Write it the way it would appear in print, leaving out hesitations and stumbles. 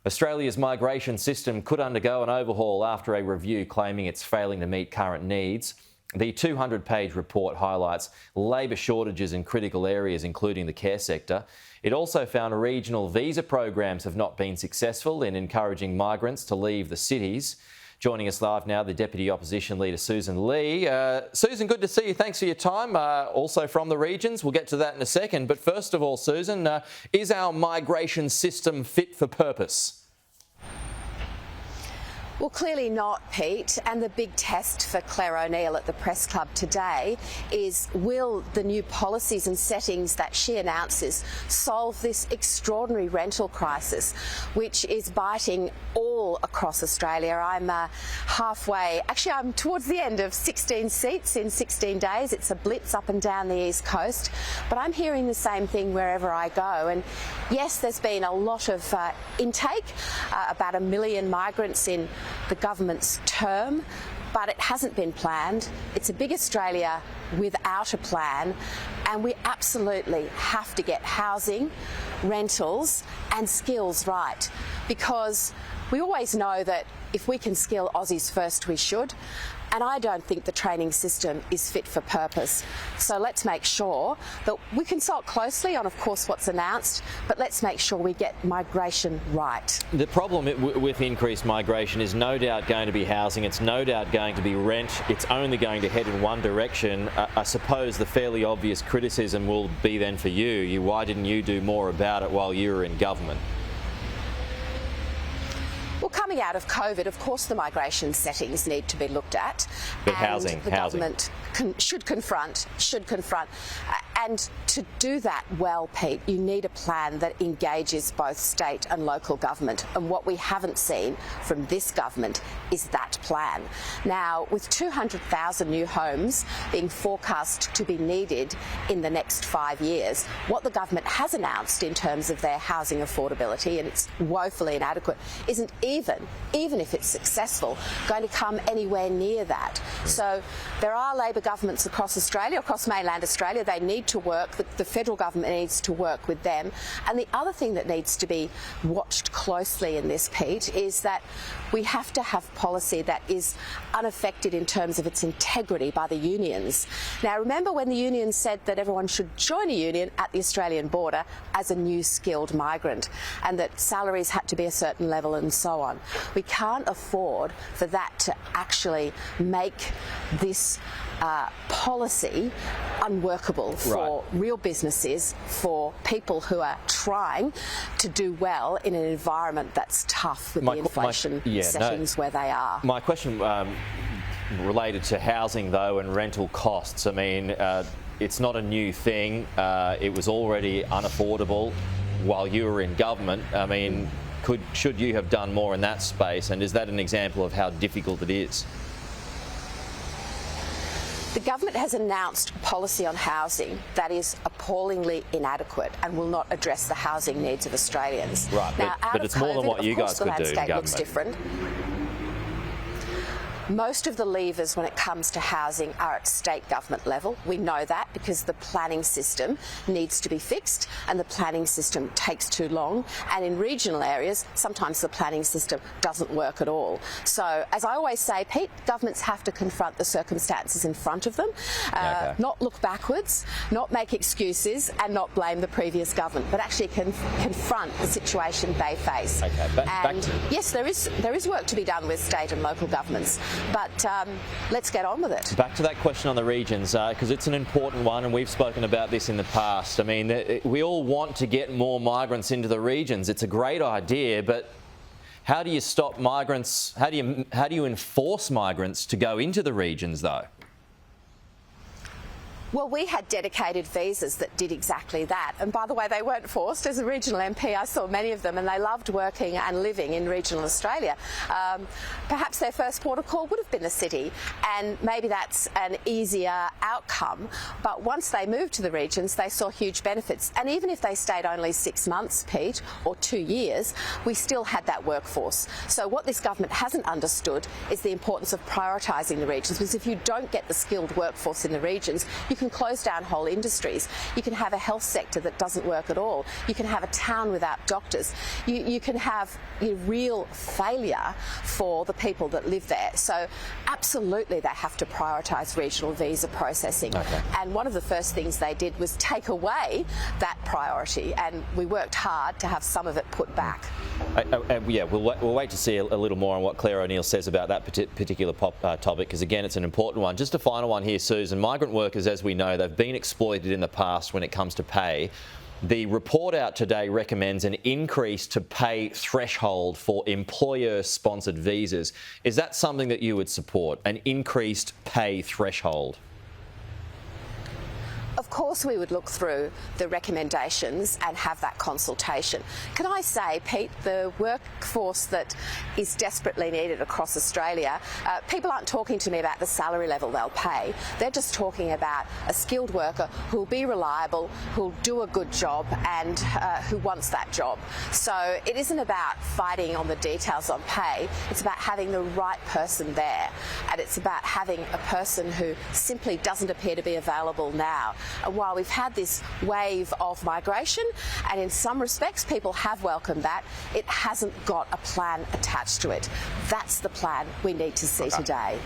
Australia's migration system could undergo an overhaul after a review claiming it's failing to meet current needs. The 200-page report highlights labour shortages in critical areas, including the care sector. It also found regional visa programs have not been successful in encouraging migrants to leave the cities. Joining us live now, the Deputy Opposition Leader, Sussan Lee. Sussan, good to see you. Thanks for your time. Also from the regions. We'll get to that in a second. But first of all, Sussan, is our migration system fit for purpose? Well, clearly not, Pete. And the big test for Clare O'Neil at the Press Club today is, will the new policies and settings that she announces solve this extraordinary rental crisis, which is biting all across Australia? I'm I'm towards the end of 16 seats in 16 days. It's a blitz up and down the East Coast, but I'm hearing the same thing wherever I go. And yes, there's been a lot of intake, about 1 million migrants in the government's term, but it hasn't been planned. It's a big Australia without a plan, and we absolutely have to get housing, rentals and skills right, because we always know that if we can skill Aussies first, we should. And I don't think the training system is fit for purpose. So let's make sure that we consult closely on, of course, what's announced, but let's make sure we get migration right. The problem with increased migration is no doubt going to be housing. It's no doubt going to be rent. It's only going to head in one direction. I suppose the fairly obvious criticism will be then for you. Why didn't you do more about it while you were in government? Well, coming out of COVID, of course, the migration settings need to be looked at. But and the government should confront. And to do that well, Pete, you need a plan that engages both state and local government. And what we haven't seen from this government is that plan. Now, with 200,000 new homes being forecast to be needed in the next 5 years, what the government has announced in terms of their housing affordability, and it's woefully inadequate, isn't even if it's successful, going to come anywhere near that. So there are Labor governments across Australia, across mainland Australia. They need to work. The federal government needs to work with them. And the other thing that needs to be watched closely in this, Pete, is that we have to have policy that is unaffected in terms of its integrity by the unions. Now, remember when the unions said that everyone should join a union at the Australian border as a new skilled migrant, and that salaries had to be a certain level and so on. We can't afford for that to actually make this policy unworkable for real businesses, for people who are trying to do well in an environment that's tough with the inflation settings where they are. My question related to housing, though, and rental costs. I mean, it's not a new thing. It was already unaffordable while you were in government. I mean, should you have done more in that space? And is that an example of how difficult it is? The government has announced policy on housing that is appallingly inadequate and will not address the housing needs of Australians. Right, now, but it's more than what you guys could do in government. The landscape looks different. Most of the levers when it comes to housing are at state government level. We know that because the planning system needs to be fixed and the planning system takes too long. And in regional areas, sometimes the planning system doesn't work at all. So, as I always say, Pete, governments have to confront the circumstances in front of them, not look backwards, not make excuses and not blame the previous government, but actually confront the situation they face. Yes, there is work to be done with state and local governments. But let's get on with it. Back to that question on the regions, because it's an important one, and we've spoken about this in the past. I mean, we all want to get more migrants into the regions. It's a great idea, but how do you stop migrants? How do you enforce migrants to go into the regions, though? Well, we had dedicated visas that did exactly that. And by the way, they weren't forced. As a regional MP, I saw many of them and they loved working and living in regional Australia. Perhaps their first port of call would have been the city, and maybe that's an easier outcome. But once they moved to the regions, they saw huge benefits. And even if they stayed only 6 months, Pete, or 2 years, we still had that workforce. So what this government hasn't understood is the importance of prioritising the regions, because if you don't get the skilled workforce in the regions, you can close down whole industries. You can have a health sector that doesn't work at all. You can have a town without doctors. You can have real failure for the people that live there. So absolutely they have to prioritise regional visa processing. Okay. And one of the first things they did was take away that priority, and we worked hard to have some of it put back. Yeah, we'll wait to see a little more on what Clare O'Neil says about that particular topic, because again, it's an important one. Just a final one here, Susan. Migrant workers, as we know, they've been exploited in the past when it comes to pay. The report out today recommends an increase to pay threshold for employer-sponsored visas. Is that something that you would support, an increased pay threshold? Of course we would look through the recommendations and have that consultation. Can I say, Pete, the workforce that is desperately needed across Australia, people aren't talking to me about the salary level they'll pay. They're just talking about a skilled worker who'll be reliable, who'll do a good job, and who wants that job. So it isn't about fighting on the details on pay. It's about having the right person there, and it's about having a person who simply doesn't appear to be available now. And while we've had this wave of migration, and in some respects people have welcomed that, it hasn't got a plan attached to it. That's the plan we need to see today.